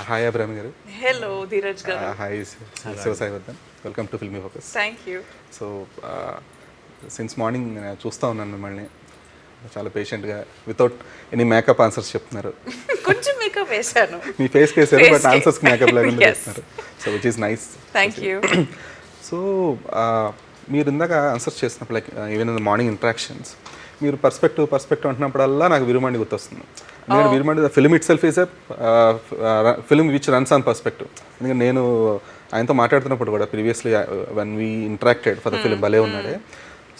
Hi Abhirami గారు. Hello, Dheeraj garu. Hi Sivasai Vaddan. Welcome to Filmy Focus. Thank you. So since morning నేను చూస్తూ ఉన్నాను మిమ్మల్ని చాలా పేషెంట్గా వితౌట్ ఎనీ మేకప్ ఆన్సర్స్ చెప్తున్నారు. కొంచెం మేకప్ వేశాను. మీ ఫేస్ కేసారు బట్ Face ఆన్సర్స్కి మేకప్ లేకుండా Yes. చెప్తున్నారు. So which is nice. Thank you. So మీరు ఇందాక ఆన్సర్స్ చేసినప్పుడు like even in the morning interactions మీరు పర్స్పెక్టివ్ అంటున్నప్పుడల్లా నాకు విరుమండి గుర్తొస్తుంది. నేను Virumandi the film itself is a film which runs on perspective. ఎందుకంటే నేను ఆయనతో మాట్లాడుతున్నప్పుడు కూడా previously one we interacted for the film భలే ఉన్నాడే.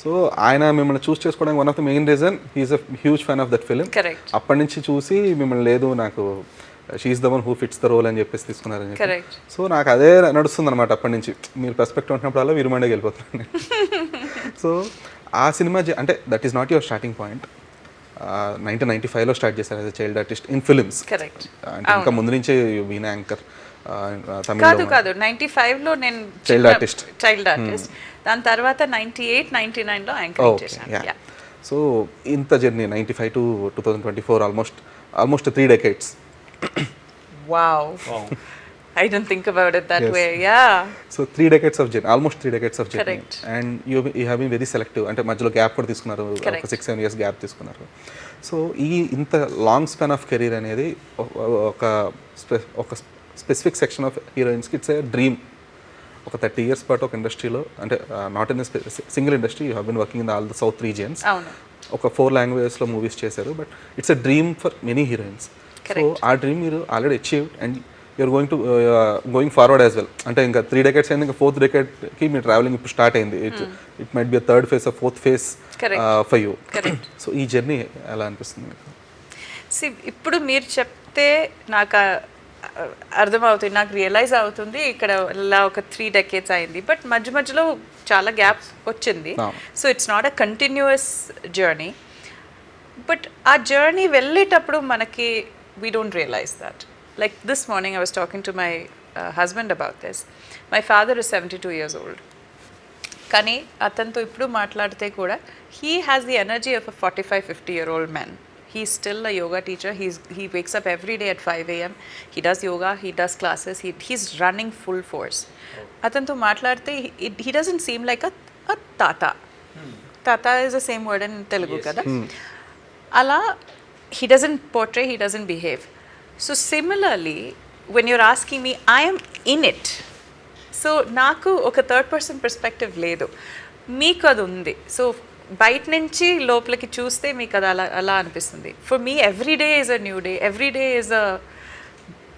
సో ఆయన మిమ్మల్ని చూస్ చేసుకోవడానికి one of the main reason he's a huge fan of that film. Correct. అప్పటి నుంచి చూసి మిమ్మల్ని లేదు నాకు she's the one who fits the role అని చెప్పేసి తీసుకున్నారని చెప్పి. Correct. సో నాకు అదే నడుస్తుంది అనమాట అప్పటి నుంచి. మీరు పర్స్పెక్టివ్ అంటున్నప్పుడల్లా విరుమండకి వెళ్ళిపోతున్నాను. సో ఆ సినిమా అంటే that is not your starting point. 1995లో స్టార్ట్ చేశారు as a child artist in films. Correct. అంటే ఇంకా ముందు నుంచే వీణ యాంకర్ కాదు 95 లో నేను చైల్డ్ ఆర్టిస్ట్. Child artist. దాని తర్వాత 98, 99 లో యాంకరింగ్ చేశాను. Yeah. సో ఇంత journey 95 to 2024 almost 3 decades. Wow. I don't think about it that way. Yeah. So 3 decades of journey, almost 3 decades of journey. Correct. And you have been very selective. అంటే మధ్యలో gap కూడా తీసుకున్నారు, ఒక Correct. 6-7 years gap తీసుకున్నారు. So ఇంత long span of career అనేది ఒక specific section of హీరోయిన్స్కి ఇట్స్ ఏ డ్రీమ్. ఒక 30 years పాటు ఒక ఇండస్ట్రీలో అంటే not in single industry, you have been working in all the south regions. అవును. ఒక 4 languagesలో మూవీస్ చేశారు. But it's a dream for many heroines. So Correct. ఆ డ్రీమ్ మీరు already achieved and you're going forward as well. అంటే ఇంకా 3 decades అయింది, ఇంకా 4th decadeకి మీ ట్రావెలింగ్ ఇప్పుడు స్టార్ట్ అయింది. It might be a 3rd phase or 4th phase for you. So ఈ journey ఎలా అనిపిస్తుంది మీకు? ఇప్పుడు మీరు చెప్తే నాకు అర్థమవుతుంది, నాకు రియలైజ్ అవుతుంది ఇక్కడ ఇలా ఒక 3 decades అయింది. బట్ మధ్యలో చాలా గ్యాప్ వచ్చింది. So it's not a continuous journey. But ఆ జర్నీ వెళ్ళేటప్పుడు మనకి we don't realise that. Like this morning I was talking to my husband about this. My father is 72 years old. కానీ అతనితో ఇప్పుడు మాట్లాడితే కూడా he has the energy of a 45-50-year-old man. He's still a yoga teacher. He wakes up every day at 5 a.m. He does yoga, he does classes, he's running full force. అతనితో మాట్లాడితే he doesn't seem like a tata. Tata is the same word in Telugu kada. అలా he doesn't portray, he doesn't behave. So similarly, when you're asking me, I am in it. So నాకు ఒక third person perspective లేదు, మీకు అది ఉంది. So బయట నుంచి లోపలికి చూస్తే మీకు అది అలా అనిపిస్తుంది. For me every day is a new day, every day is a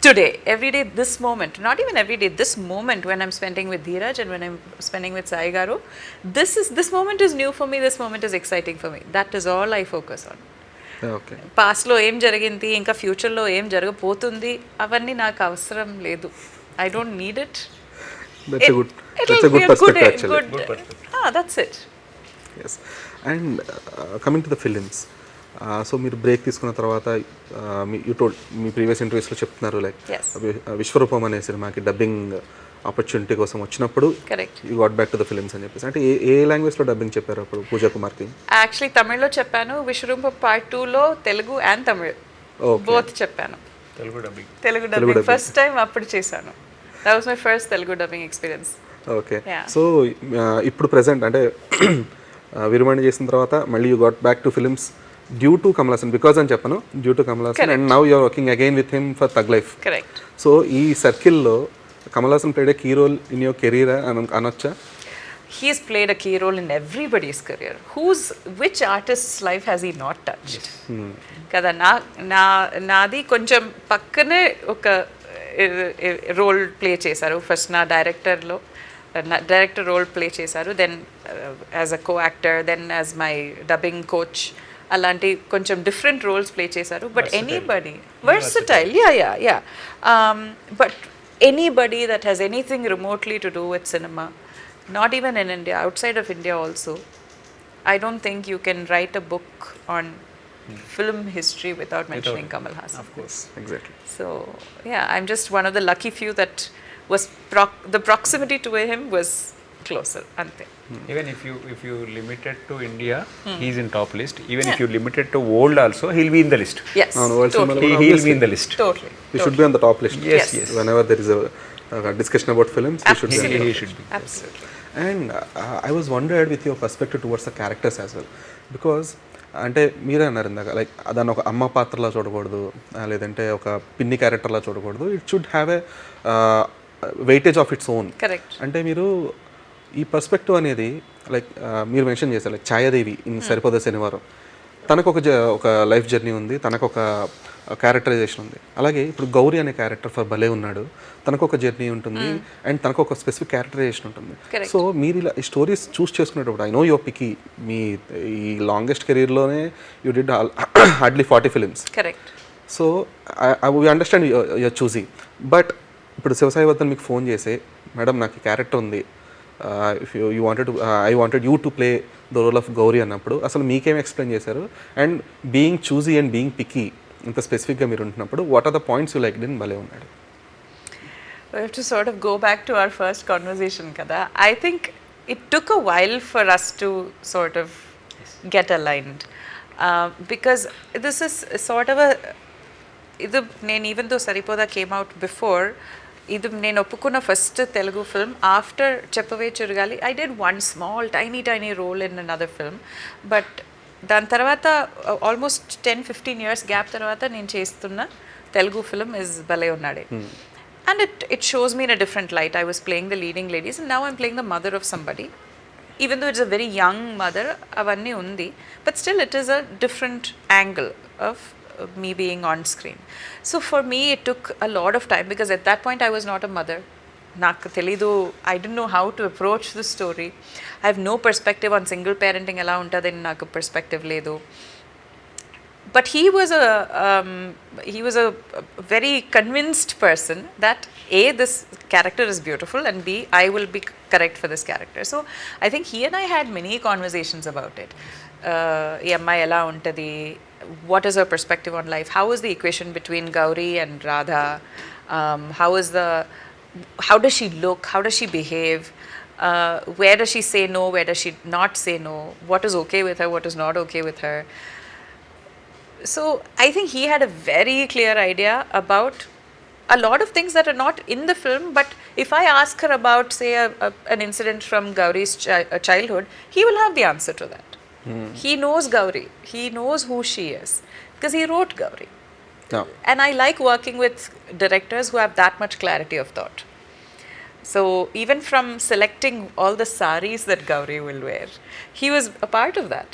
today, every day this moment, not even every day, this moment when I'm spending with Dheeraj and when I'm spending with Sai garu, this moment is new for me, this moment is exciting for me. That is all I focus on. Okay. పాస్ట్లో ఏం జరిగింది, ఇంకా ఫ్యూచర్లో ఏం జరగబోతుంది, అవన్నీ నాకు అవసరం లేదు. I don't need it. That's a good perspective actually. That's it. Yes. And coming to the films, so మీరు బ్రేక్ తీసుకున్న తర్వాత యూ టోల్డ్ మీ ప్రీవియస్ ఇంటర్వ్యూస్లో చెప్తున్నారు లైక్ Yes. విశ్వరూపం అనే సినిమాకి డబ్బింగ్ ఆపర్చునిటీ కోసం వచ్చినప్పుడు Correct. You got back to the films అని చెప్పేసి. అంటే ఏ లాంగ్వేజ్లో డబ్బింగ్ చెప్పారు అప్పుడు పూజా కుమార్కి? యాక్చువల్లీ తమిళ్లో చెప్పాను, విశ్వరూపం పార్ట్ 2లో తెలుగు అండ్ తమిళ్ బోత్ చెప్పాను. తెలుగు డబ్బింగ్ ఫస్ట్ టైం అప్పుడు చేశాను. That was my first Telugu dubbing experience. Okay. Yeah. So ఇప్పుడు ప్రెసెంట్ అంటే విరుమణి చేసిన తర్వాత మళ్ళీ you got back to films due to Kamal Haasan, because అని చెప్పను, due to Kamal Haasan. And now you're working again with him for Thug Life. Correct. So ఈ సర్కిల్లో Kamal Haasan played a key role in your career అనొచ్చా? He's played a key role in everybody's career. Which artist's life has he not touched? కదా నాది కొంచెం పక్కనే ఒక role play చేశారు. First నా డైరెక్టర్ రోల్ ప్లే చేశారు, then as a co actor, then as my dubbing coach, అలాంటి కొంచెం డిఫరెంట్ రోల్స్ ప్లే చేశారు. But anybody versatile, yeah but anybody that has anything remotely to do with cinema, not even in India, outside of India also, I don't think you can write a book on film history without mentioning Kamal Hassan. Of course, exactly. So yeah, I'm just one of the lucky few that was the proximity to him was closer అంతే. Even if you limit it to India, he's in top list. Even if you limit it to world also, he'll be in the list. Yes, world totally. cinema He'll be in the list. Totally. He should be on the top list. Yes, Yes. Whenever there is a discussion about films, he should be on the Absolutely. He should be. Absolutely. And I was wondered with your perspective towards the characters as well because అంటే మీరే అన్నారు ఇందాక like దాన్ని ఒక అమ్మ పాత్రలా చూడకూడదు లేదంటే ఒక పిన్ని క్యారెక్టర్లా చూడకూడదు, it should have a weightage of its own. Correct. అంటే మీరు ఈ పర్స్పెక్టివ్ అనేది లైక్ మీరు మెన్షన్ చేశారు లైక్ ఛాయాదేవి ఇన్ సరిపోదా శనివారం, తనకు ఒక లైఫ్ జర్నీ ఉంది, తనకు ఒక క్యారెక్టరైజేషన్ ఉంది. అలాగే ఇప్పుడు గౌరీ అనే క్యారెక్టర్ ఫర్ భలే ఉన్నాడు, తనకు ఒక జర్నీ ఉంటుంది అండ్ తనకు ఒక స్పెసిఫిక్ క్యారెక్టరైజేషన్ ఉంటుంది. సో మీరు ఇలా ఈ స్టోరీస్ చూస్ చేసుకునేటప్పుడు ఐ నో యువర్ పికీ, మీ ఈ లాంగెస్ట్ కెరీర్లోనే you did hardly 40 films. Correct. So we understand your choosy. But ఇప్పుడు శివసాయి వద్దన్ మీకు ఫోన్ చేసి మేడం నాకు ఈ క్యారెక్టర్ ఉంది, if you wanted I wanted you to play the role of Gauri అన్నప్పుడు అసలు మీకేం ఎక్స్ప్లెయిన్ చేశారు? And being choosy and being picky ఇంత స్పెసిఫిక్గా మీరు ఉంటున్నప్పుడు what are the points you like in భలే ఉన్నాడు? We have to sort of go back to our first conversation, kada. I think it took a while for us to sort of get aligned, because this is sort of a idu nen even though Saripodhaa came out before, idu nen oppukunna first Telugu film after Cheppave Churugali. I did one small tiny role in another film, but దాని తర్వాత almost 10-15 years gap తర్వాత నేను చేస్తున్న Telugu film is భలే ఉన్నాడే. And it shows me in a different light. I was playing the leading ladies and now I'm playing the mother of somebody. Even though it's a very young mother, avanni undi, but still it is a different angle of me being on screen. So for me it took a lot of time because at that point I was not a mother. నాకు తెలీదు, I didn't know how to approach the story. I have no perspective on single parenting ఎలా ఉంటుందని నాకు perspective లేదు. But he was a very convinced person that A, this character is beautiful and B, I will be correct for this character. So I think he and I had many conversations about it. ఈ అమ్మాయి ఎలా ఉంటుంది, what is her perspective on life, how is the equation between Gauri and Radha, how does she look, how does she behave, where does she say no, where does she not say no, what is okay with her, what is not okay with her. So I think he had a very clear idea about a lot of things that are not in the film, but if I ask her about say an incident from Gauri's childhood, he will have the answer to that. He knows Gauri, he knows who she is because he wrote Gauri. Yeah. And I like working with directors who have that much clarity of thought. So even from selecting all the saris that Gauri will wear, he was a part of that.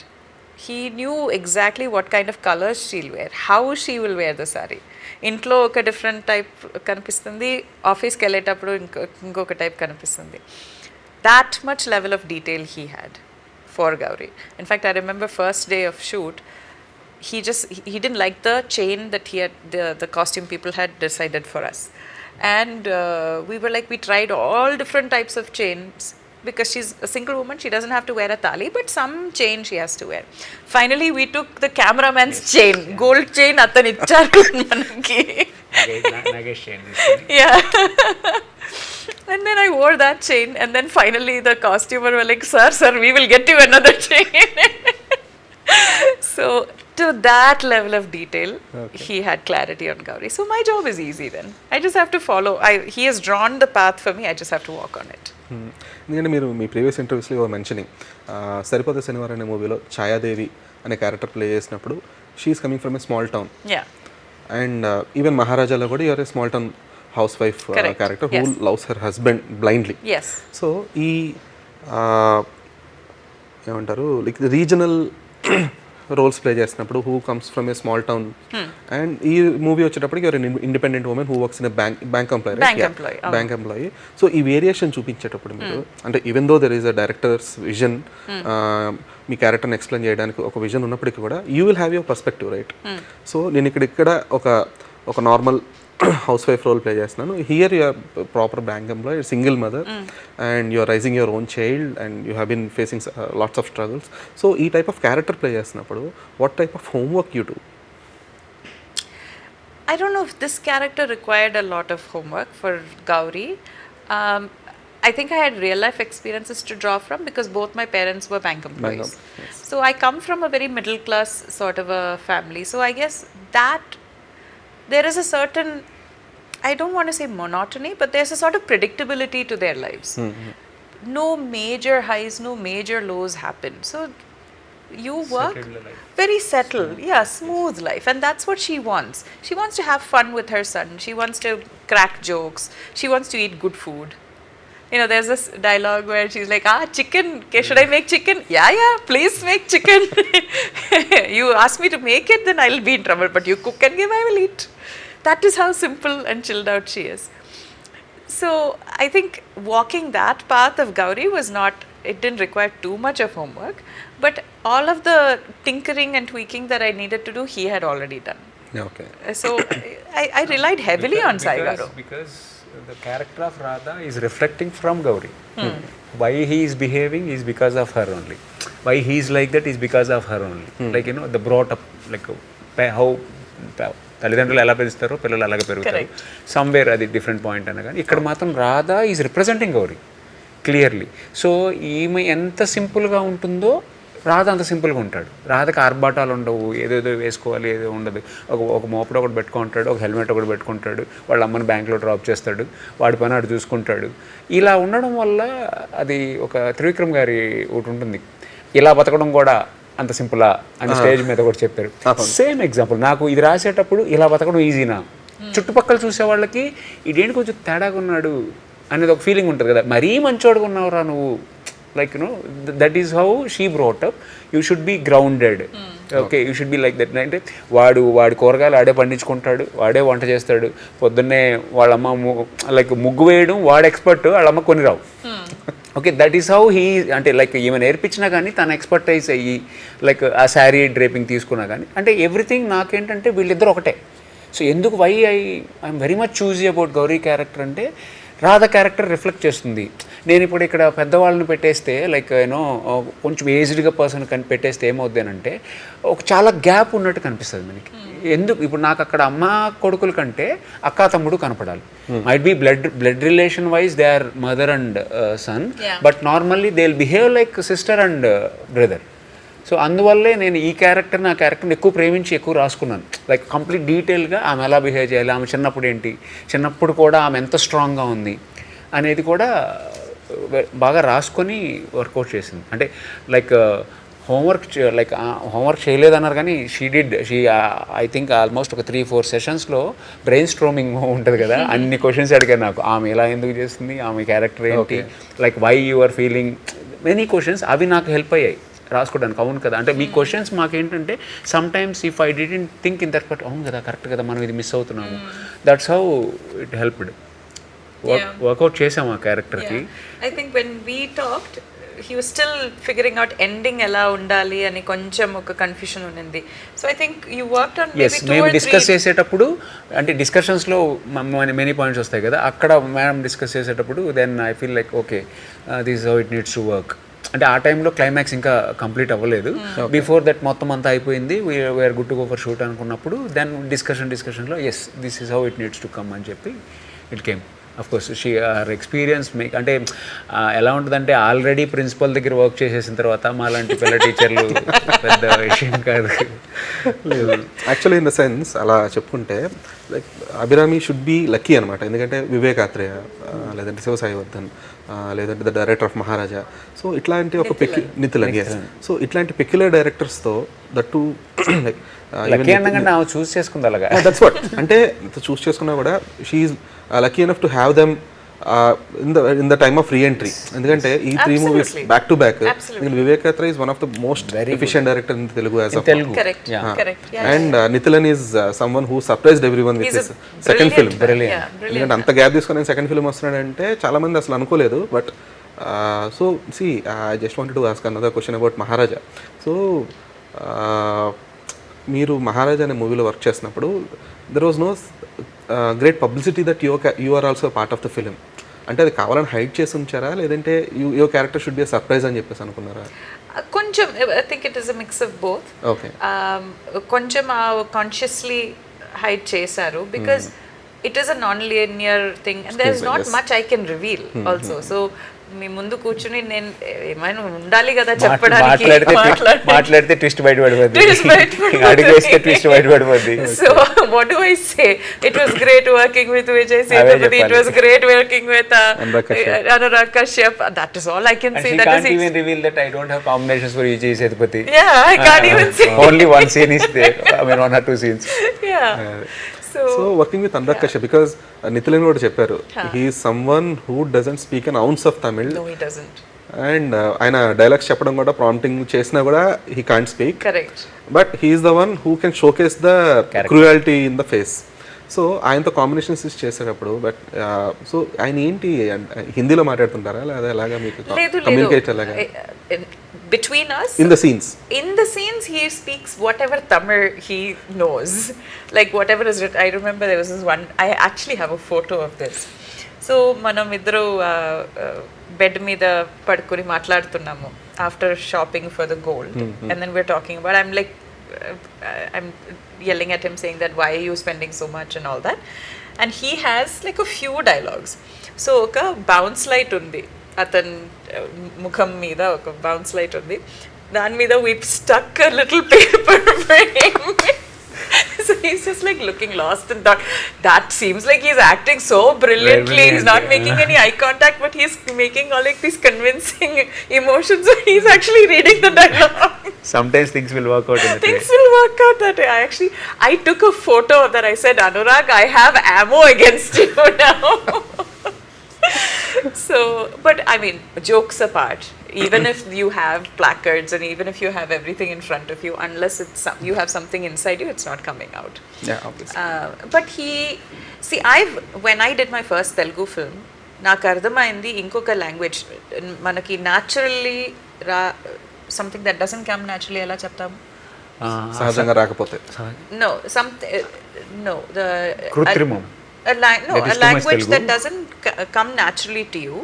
He knew exactly what kind of colors she'll wear, how she will wear the sari. ఇంట్లో ఒక different type కనిపిస్తుంది, ఆఫీస్కి వెళ్ళేటప్పుడు ఇంకొక type కనిపిస్తుంది. That much level of detail he had for Gauri. In fact, I remember first day of shoot, he didn't like the chain that the costume people had decided for us. And we were like, we tried all different types of chains because she's a single woman, she doesn't have to wear a thali, but some chain she has to wear. Finally we took the cameraman's chain, gold chain athan icharu manaki. Nagesh chain. Yeah. And then I wore that chain and then finally the costumer were like, sir, we will get you another chain. So to that level of detail, he had clarity on Gauri. So my job is easy then. I just have to follow. He has drawn the path for me. I just have to walk on it. ఎందుకంటే మీరు మీ previous ఇంటర్వ్యూస్లో your mentioning Saripodhaa Sanivaaram అనే మూవీలో ఛాయాదేవి అనే character play చేసినప్పుడు she's coming from a small town. And even మహారాజాలో కూడా your a small town housewife character who loves her husband blindly. So ఈ ఏమంటారు లైక్ రీజనల్ రోల్స్ ప్లే చేసినప్పుడు who comes from a small town and ఈ movie వచ్చేటప్పటికి your independent woman who works in bank employee. So ఈ variation చూపించేటప్పుడు మీరు అంటే even though there is a director's vision, మీ క్యారెక్టర్ని ఎక్స్ప్లెయిన్ చేయడానికి ఒక విజన్ ఉన్నప్పటికీ కూడా you will have your perspective, right? So నేను ఇక్కడ ఒక normal housewife role play చేస్తున్నాను, here you're proper bank employee, single mother and you're raising your own child and you have been facing lots of struggles. So ఈ type of character play చేస్తున్నప్పుడు what type of homework you do? I don't know if this character required a lot of homework for Gauri. I think I had real life experiences to draw from because both my parents were bank employees. So I come from a very middle class sort of a family. So I guess that there is a certain, I don't want to say monotony, but there's a sort of predictability to their lives. No major highs, no major lows happen. So you work very settled, yeah, smooth life, and that's what she wants. She wants to have fun with her son. She wants to crack jokes. She wants to eat good food. You know, there's this dialogue where she's like, chicken, okay, should I make chicken? Yeah, please make chicken. You ask me to make it, then I'll be in trouble, but you cook and give, I will eat. That is how simple and chilled out she is. So I think walking that path of Gauri was not, it didn't require too much of homework, but all of the tinkering and tweaking that I needed to do, he had already done. Okay. So I relied heavily on Sai Garu. Because the character of Radha is reflecting from Gauri. Why he is behaving is because of her only. Why he is like that is because of her only. Like, you know, the brought up, like how తల్లిదండ్రులు ఎలా పెంచుతారో పిల్లలు అలాగే పెరుగుతారు. Somewhere అది different point అన్న కానీ ఇక్కడ మాత్రం Radha is representing Gauri clearly. So ఈమె ఎంత సింపుల్గా ఉంటుందో రాధ అంత సింపుల్గా ఉంటాడు. రాధకి ఆర్భాటాలు ఉండవు, ఏదేదో వేసుకోవాలి ఏదో ఉండదు. ఒక మోపడు ఒకటి పెట్టుకుంటాడు, ఒక హెల్మెట్ ఒకటి పెట్టుకుంటాడు, వాళ్ళ అమ్మని బ్యాంక్లో డ్రాప్ చేస్తాడు, వాడి పని ఆడు చూసుకుంటాడు. ఇలా ఉండడం వల్ల అది ఒక త్రివిక్రమ్ గారి ఒకటి ఉంటుంది, ఇలా బతకడం కూడా అంత సింపులా అని స్టేజ్ మీద కూడా చెప్పారు. సేమ్ ఎగ్జాంపుల్ నాకు ఇది రాసేటప్పుడు ఇలా బతకడం ఈజీనా, చుట్టుపక్కల చూసే వాళ్ళకి ఇదేంటి కొంచెం తేడాగా ఉన్నాడు అనేది ఒక ఫీలింగ్ ఉంటుంది కదా, మరీ మంచోడుగా ఉన్నావురా నువ్వు. Like you know that is how she brought up. You should be grounded. Okay, you should be like that. అంటే వాడి కూరగాయలు ఆడే పండించుకుంటాడు, వాడే వంట చేస్తాడు, పొద్దున్నే వాళ్ళమ్మ లైక్ ముగ్గు వేయడం వాడు ఎక్స్పర్ట్, వాళ్ళమ్మ కొని రావు. Okay, that is how he, అంటే లైక్ ఈమె నేర్పించినా కానీ తన ఎక్స్పర్టైజ్ అయ్యి లైక్ ఆ శారీ డ్రేపింగ్ తీసుకున్నా కానీ అంటే ఎవ్రీథింగ్ నాకేంటంటే వీళ్ళిద్దరు ఒకటే. సో ఎందుకు I'm very much choosy about Gauri character అంటే రాధ క్యారెక్టర్ రిఫ్లెక్ట్ చేస్తుంది. నేను ఇప్పుడు ఇక్కడ పెద్దవాళ్ళని పెట్టేస్తే లైక్ యూనో కొంచెం ఏజ్డ్గా పర్సన్ పెట్టేస్తే ఏమవుద్ది అంటే ఒక చాలా గ్యాప్ ఉన్నట్టు కనిపిస్తుంది మనకి. ఎందుకు ఇప్పుడు నాకు అక్కడ అమ్మ కొడుకుల కంటే అక్క తమ్ముడు కనపడాలి. Might be blood relation wise they are mother and son, but normally they will behave like sister and brother. So అందువల్లే నేను ఈ క్యారెక్టర్ని ఆ క్యారెక్టర్ని ఎక్కువ ప్రేమించి ఎక్కువ రాసుకున్నాను. లైక్ కంప్లీట్ డీటెయిల్గా ఆమె ఎలా బిహేవ్ చేయాలి, ఆమె చిన్నప్పుడు ఏంటి, చిన్నప్పుడు కూడా ఆమె ఎంత స్ట్రాంగ్గా ఉంది అనేది కూడా బాగా రాసుకొని వర్కౌట్ చేసింది. అంటే లైక్ హోంవర్క్ చేయలేదన్నారు కానీ షీ ఐ థింక్ ఆల్మోస్ట్ ఒక 3-4 సెషన్స్లో బ్రెయిన్ స్ట్రోమింగ్ ఉంటుంది కదా, అన్ని క్వశ్చన్స్ అడిగారు నాకు. ఆమె ఎలా ఎందుకు చేస్తుంది, ఆమె క్యారెక్టర్ ఏంటి, like why you are feeling, many questions. అవి నాకు హెల్ప్ అయ్యాయి రాసుకోవడానికి. అవును కదా, అంటే మీ క్వశ్చన్స్ మాకేంటంటే sometimes if I didn't think in that but అవును కదా కరెక్ట్ కదా మనం ఇది మిస్ అవుతున్నాము, that's how it helped. Work out చేసాము ఆ క్యారెక్టర్కి. I think when we talked he was still figuring out ending ఎలా ఉండాలి అని కొంచెం ఒక కన్ఫ్యూషన్ ఉంది. So I think you worked on maybe 2 or 3. మేము డిస్కస్ చేసేటప్పుడు అంటే డిస్కషన్స్లో మెనీ పాయింట్స్ వస్తాయి కదా, అక్కడ మేడం డిస్కస్ చేసేటప్పుడు then I feel like okay this how it needs to work. అంటే ఆ టైంలో క్లైమాక్స్ ఇంకా కంప్లీట్ అవ్వలేదు, బిఫోర్ దట్ మొత్తం అంతా అయిపోయింది, we're good to go for shoot అనుకున్నప్పుడు దెన్ డిస్కషన్లో yes this is how it needs to come అని చెప్పి it came. Of course her experience అంటే ఎలా ఉంటుందంటే ఆల్రెడీ ప్రిన్సిపల్ దగ్గర వర్క్ చేసేసిన తర్వాత మాలాంటి పిల్ల టీచర్లు పెద్ద విషయం కాదు. యాక్చువల్లీ ఇన్ ద సెన్స్ అలా చెప్పుకుంటే like Abhirami should be lucky అనమాట. ఎందుకంటే వివేక్ ఆత్రేయ లేదంటే శివసాయివర్ధన్ లేదంటే the director of Maharaja, so ఇట్లాంటి ఒక నితిన్, సో ఇట్లాంటి పెక్యులర్ డైరెక్టర్స్తో దట్టు లైక్ చూస్ చేసుకుంది అలాగా. దట్స్ వాట్ అంటే చూస్ చేసుకున్నా కూడా she's lucky enough to have them in the time of reentry. ఎందుకంటే ఈ 3 movies back to back Vivek Atreya is one of the most efficient director in Telugu as of now, and Nithin is someone who surprised everyone with his second film. ఎందుకంటే అంత gap తీసుకొని second film వస్తున్నాడంటే చాలా మంది అసలు అనుకోలేదు. But so see I just wanted to ask another question about Maharaja. So మీరు మహారాజా అనే మూవీలో వర్క్ చేసినప్పుడు there was no great publicity that you are also part of the film. అంటే అది కావాలని హైడ్ చేసి ఉంచారా, లేదంటే your character should be surprise అని చెప్పేసి అనుకున్నారా? కొంచెం I think it is a mix of both. కొంచెం కాన్షియస్లీ హైడ్ చేశారు because it is a non-linear thing and there's not much I can reveal also. So మీ ముందు కూర్చుని నేను ఏమైనా ఉండాలి కదా చెప్పడానికి, మాట్లాడితే ట్విస్ట్ బయటపడిపోద్ది, అడిగేస్తే ట్విస్ట్ బయటపడిపోద్ది. So what do I say? It was great working with Vijay Sethupathi. It was great working with Anurag Kashyap. That is all I can say. That can't even reveal that I don't have combinations for Vijay Sethupathi. Yeah, I can't even say. Only one scene is there. I mean 1 or 2 scenes. Yeah. So working with Anurag Kashyap, because Nithilen కూడా చెప్పారు, he is someone who doesn't speak an ounce of Tamil. No, he doesn't. And ఆయన dialogues చెప్పడం కూడా prompting చేసినా కూడా he can't speak. Correct. But he is the one who can showcase the cruelty in the face. So ఆయనతో combinations చేసేటప్పుడు but so ఆయన ఏంటి హిందీలో మాట్లాడుతుంటారా లేదా ఎలాగా మీకు కమ్యూనికేట్ ఎలాగా between us in the scenes he speaks whatever Tamil he knows, like whatever is written. I remember there was this one, I actually have a photo of this. So manam iddaru bed meeda padukoni maatladutunnamu after shopping for the gold, and then we're talking about, I'm yelling at him saying that why are you spending so much and all that, and he has like a few dialogues. So oka bounce light undi అతని ముఖం మీద ఒక bounce light ఉంది, దాని మీద we stuck a little paper frame. So he's just like looking lost and that seems like he's acting so brilliantly. He's not making any eye contact, but he's making all like these convincing emotions. So he's actually reading the dialogue. Sometimes things will work out in that way. Things will work out that way. I took a photo of that. I said, Anurag, I have ammo against you now. So, but I mean, jokes apart, even if you have placards and even if you have everything in front of you, unless you have something inside you, it's not coming out. Yeah, obviously. But when I did my first Telugu film, నాకు అర్థమైంది ఇంకొక language మనకి naturally something that doesn't come naturally ఎలా చెప్తాము, సహజంగా రాకపోతే కృత్రిమం. A language that doesn't come naturally to you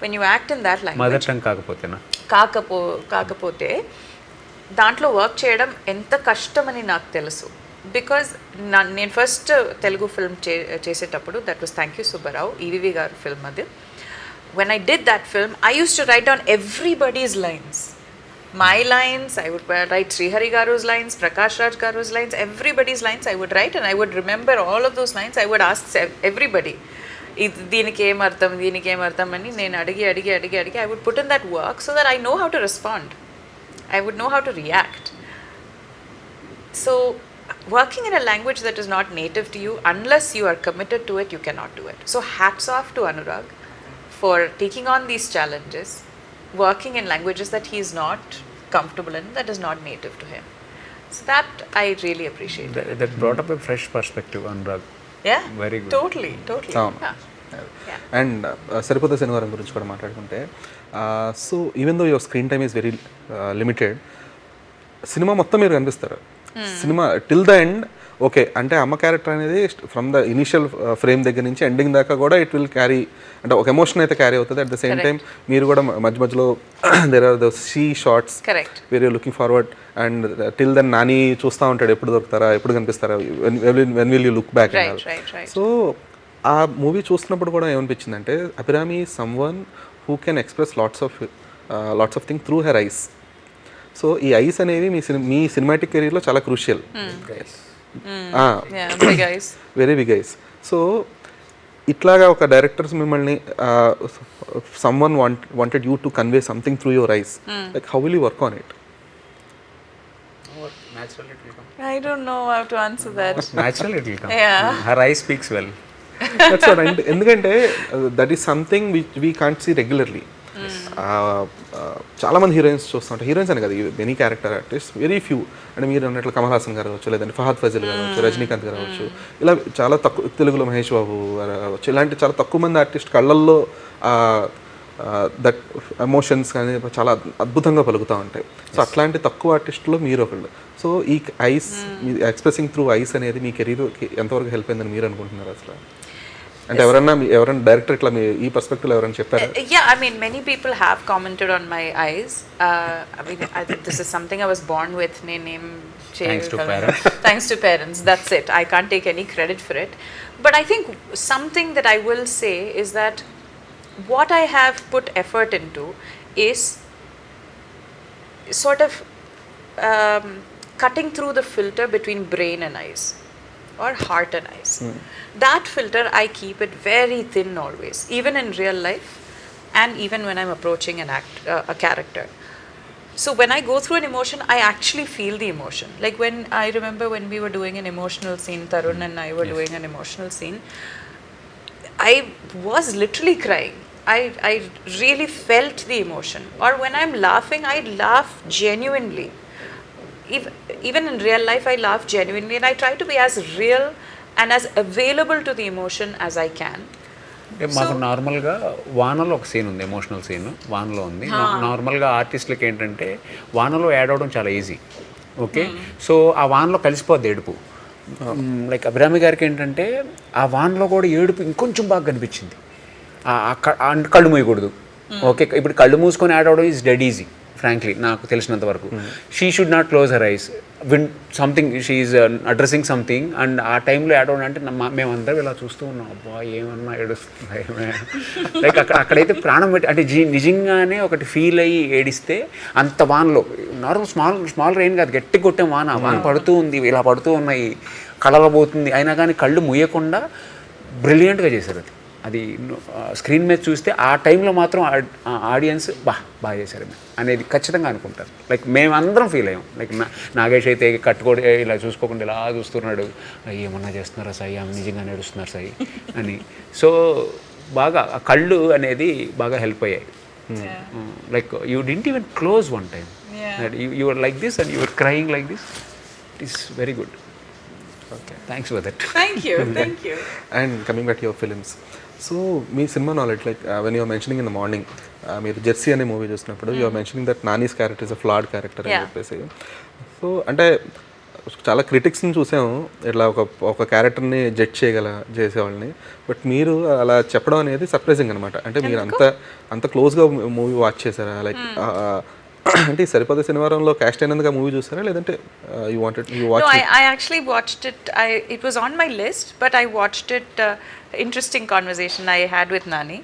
when you act in that language. Mother tongue కాకపోతేనా కాకపోతే దాంట్లో వర్క్ చేయడం ఎంత కష్టమని నాకు తెలుసు. బికాజ్ నేను ఫస్ట్ తెలుగు ఫిల్మ్ చేసేటప్పుడు, that was thank you Subbarao EVV గారు ఫిల్మ్ అది. when I did that film, I used to write down everybody's lines. My lines, I would write Srihari Garu's lines, Prakash Raj Garu's lines, everybody's lines I would write, and I would remember all of those lines. I would ask everybody, దీనికి ఏం అర్థం అని నేను అడిగి I would put in that work so that I know how to respond. I would know how to react. So working in a language that is not native to you, unless you are committed to it, you cannot do it. So hats off to Anurag for taking on these challenges, working in languages that he is not comfortable in, that is not native to him. So that I really appreciate. That brought up a fresh perspective, Anurag. Yeah, very good. Totally. And Saripodhaa Sanivaaram గురించి కూడా మాట్లాడుకుంటే, so even though your screen time is very limited, cinema మొత్తం మీరు కనిపిస్తారు. Cinema till the end okay అంటే అమ్మ character అనేది from the initial frame దగ్గర నుంచి ఎండింగ్ దాకా కూడా ఇట్ విల్ క్యారీ, అంటే ఒక ఎమోషన్ అయితే క్యారీ అవుతుంది. అట్ ద సేమ్ టైం మీరు కూడా మధ్యలో there are these shots where you looking forward, and till then Nani చూస్తూ ఉంటాడు ఎప్పుడు దొరుకుతారా, ఎప్పుడు కనిపిస్తారా, when will you look back. So ఆ మూవీ చూస్తున్నప్పుడు కూడా ఏమనిపించిందంటే, Abhirami someone who can express lots of thing through her eyes. So ఈ ఐస్ అనేవి మీ సినిమాటిక్ కెరీర్లో చాలా crucial, very big eyes. So ఇట్లాగా ఒక డైరెక్టర్స్ మిమ్మల్ని someone wanted you to convey something through your eyes, like how will you work on it? I don't know how to answer that. Naturally it will come. Yeah. Her eye speaks well. That's what, and ఎందుకంటే that is something which we can't see regularly. చాలా మంది heroines చూస్తుంటారు, heroines అని కదా, many character artist, very few. అంటే మీరు అన్నట్లు కమల్ హాసన్ గారు అవ్వచ్చు, లేదంటే ఫహద్ ఫజల్ గారు అవ్వచ్చు, రజనీకాంత్ గారు అవ్వచ్చు, ఇలా చాలా తక్కువ, తెలుగులో మహేష్ బాబు గారు అవ్వచ్చు, ఇలాంటి చాలా తక్కువ మంది ఆర్టిస్ట్ కళ్ళల్లో దట్ ఎమోషన్స్ కానీ చాలా అద్భుతంగా పలుకుతూ ఉంటాయి. సో అట్లాంటి తక్కువ ఆర్టిస్టులో మీరు ఒకళ్ళు. సో ఈ ఐస్, ఎక్స్ప్రెసింగ్ త్రూ ఐస్ అనేది మీ కెరీర్కి ఎంతవరకు హెల్ప్ అయిందని మీరు అనుకుంటున్నారు అసలు? అంటే ఎవరైనా డైరెక్టర్ ఇట్లా ఈ పర్స్పెక్టివ్ ఎవరైనా చెప్పారా? Yeah, I mean many people have commented on my eyes. I mean this is something I was born with. నేనేం Thanks to parents. Thanks to parents, that's it. I can't take any credit for it. But I think something that I will say is that what I have put effort into is sort of cutting through the filter between brain and eyes, or heart and eyes. That filter, I keep it very thin always, even in real life and even when I'm approaching a character. So when I go through an emotion, I actually feel the emotion. Like when I remember when we were doing an emotional scene, Tarun and I were doing an emotional scene, I was literally crying. I really felt the emotion. Or when I'm laughing, I laugh genuinely. Even in real life, I laugh genuinely, and I try to be as real and as available to the emotion as I can. అంటే మాకు నార్మల్గా వానలో ఒక scene ఉంది, emotional scene వానలో ఉంది. నార్మల్గా ఆర్టిస్టులకి ఏంటంటే వానలో యాడ్ అవడం చాలా ఈజీ. ఓకే, సో ఆ వానలో కలిసిపోద్ది ఏడుపు. లైక్ అభిరామి గారికి ఏంటంటే ఆ వానలో కూడా ఏడుపు ఇంకొంచెం బాగా కనిపించింది. కళ్ళు మూయకూడదు. ఓకే, ఇప్పుడు కళ్ళు మూసుకొని యాడ్ అవడం ఈజ్ డెడ్ ఈజీ. ఫ్రాంక్లీ నాకు తెలిసినంత వరకు she should not close her ice win something, she is addressing something, and ఆ టైంలో యాడ్ అవ్వడం అంటే మేమందరం ఇలా చూస్తూ ఉన్నాం, అబ్బా ఏమన్నా ఏడుస్తుంది. లైక్ అక్కడైతే ప్రాణం పెట్టి అంటే నిజంగానే ఒకటి ఫీల్ అయ్యి ఏడిస్తే అంత వానలో, నార్మల్ స్మాల్ రెయిన్ కాదు, గట్టి కొట్టే వాన పడుతూ ఉంది, ఇలా పడుతూ ఉన్నాయి, కళ్ళలో పోతుంది, అయినా కానీ కళ్ళు ముయ్యకుండా బ్రిలియంట్గా చేశారు. అది స్క్రీన్ మీద చూస్తే ఆ టైంలో మాత్రం ఆడియన్స్ బాగా చేశారు అనేది ఖచ్చితంగా అనుకుంటారు. లైక్ మేమందరం ఫీల్ అయ్యాం. లైక్ నాగేష్ అయితే కట్టుకోడి ఇలా చూసుకోకుండా ఇలా చూస్తున్నాడు, ఏమన్నా చేస్తున్నారా సాయి, ఆమె నిజంగా నడుస్తున్నారు సాయి అని. సో బాగా ఆ కళ్ళు అనేది బాగా హెల్ప్ అయ్యాయి. Like you didn't even close one time, you are like this and you are crying like this. It is very good. Okay, thanks for that. Thank you. And coming back to your films, so మీ cinema knowledge, like when you're mentioning in the morning, మీరు Jersey అనే movie చూసినప్పుడు you're mentioning that Nani's character is a flawed character అని చెప్పేసి. So అంటే చాలా క్రిటిక్స్ని చూసాము ఇట్లా ఒక క్యారెక్టర్ని జడ్జ్ చేసేవాళ్ళని, బట్ మీరు అలా చెప్పడం అనేది సర్ప్రైజింగ్ అనమాట. అంటే మీరు అంత క్లోజ్గా మూవీ వాచ్ చేశారా? లైక్ అంటే సరిపోదా శనివారంలో క్యాస్ట్ అయినందుకు మూవీ చూసారా, లేదంటే you wanted you watch? No, I actually watched it. It was on my list, but I watched it. Interesting conversation I had with Nani.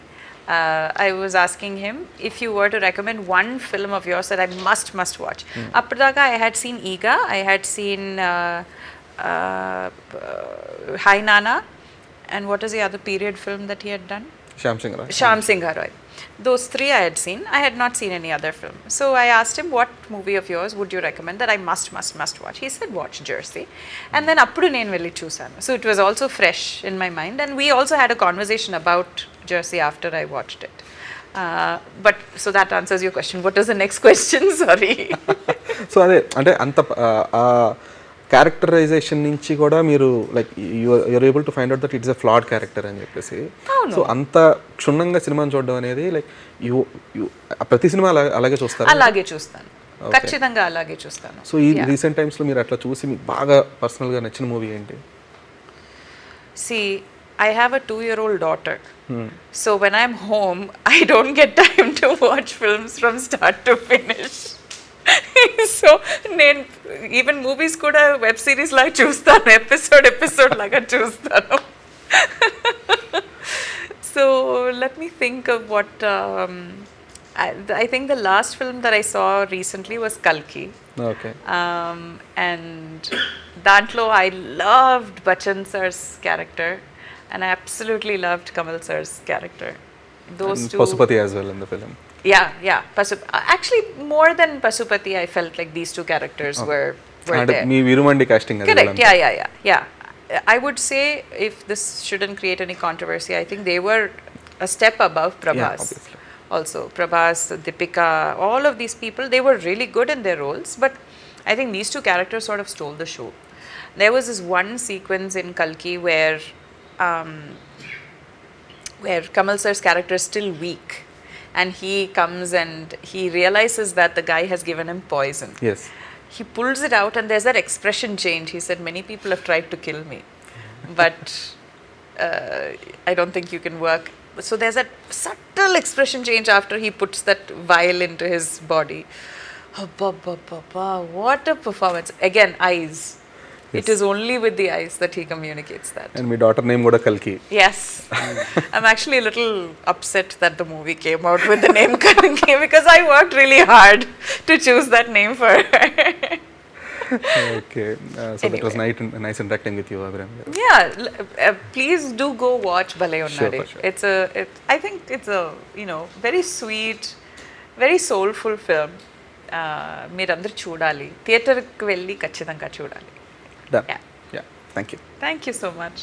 I was asking him, if you were to recommend one film of yours that I must watch. Appadaka I had seen Eega, I had seen Hi Nana, and what is the other period film that he had done? Shyam Singh Roy. Those three I had seen. I had not seen any other film. So I asked him, what movie of yours would you recommend that I must watch? He said, watch Jersey. And then appudu nenu velli chusanu. So it was also fresh in my mind. And we also had a conversation about Jersey after I watched it. But so that answers your question. What was the next question? Sorry. So అదే అంటే అంత characterisation నుంచి కూడా మీరు like you're able to find out that it's a flawed character అని చెప్పేసి. So అంత క్షుణ్ణంగా సినిమాని చూడడం అనేది లైక్ ప్రతి సినిమా అలాగే చూస్తారు? అలాగే చూస్తాను, ఖచ్చితంగా అలాగే చూస్తాను. సో ఈ రీసెంట్ టైమ్స్లో మీరు అట్లా చూసి మీకు బాగా పర్సనల్గా నచ్చిన మూవీ ఏంటి? See, I have a 2-year-old daughter. So when I'm home, I don't get time to watch films from start to finish. So నేను ఈవెన్ మూవీస్ కూడా వెబ్ సిరీస్ లాగా చూస్తాను, ఎపిసోడ్ లాగా చూస్తాను. So let me think of what I think the last film that I saw recently was Kalki. Okay. And dantlo I loved Bachchan sir's character, and I absolutely loved Kamal sir's character. Those and two. Pasupati as well in the film. Yeah. Actually, more than Pasupati, I felt like these two characters were and there. Me Virumandi casting as Correct. well. Yeah. I would say, if this shouldn't create any controversy, I think they were a step above Prabhas. Yeah, obviously. Also, Prabhas, Deepika, all of these people, they were really good in their roles, but I think these two characters sort of stole the show. There was this one sequence in Kalki where Kamal sir's character is still weak. And he comes and he realizes that the guy has given him poison. Yes. He pulls it out and there's that expression change. He said, many people have tried to kill me, but I don't think you can work. So there's that subtle expression change after he puts that vial into his body. What a performance. Again, eyes. It is only with the eyes that he communicates that. And me daughter name కూడా కల్కి. Yes. I'm actually a little upset that the movie came out with the name Kalki because I worked really hard to choose that name for her. Okay. So that was nice interacting with you, Abhirami. Yeah, please do go watch Bhale Unnade. Sure. I think it's a, very sweet, very soulful film. మీరందరూ చూడాలి, థియేటర్కి వెళ్ళి ఖచ్చితంగా చూడాలి. Done. Yeah. Yeah. Thank you. Thank you so much.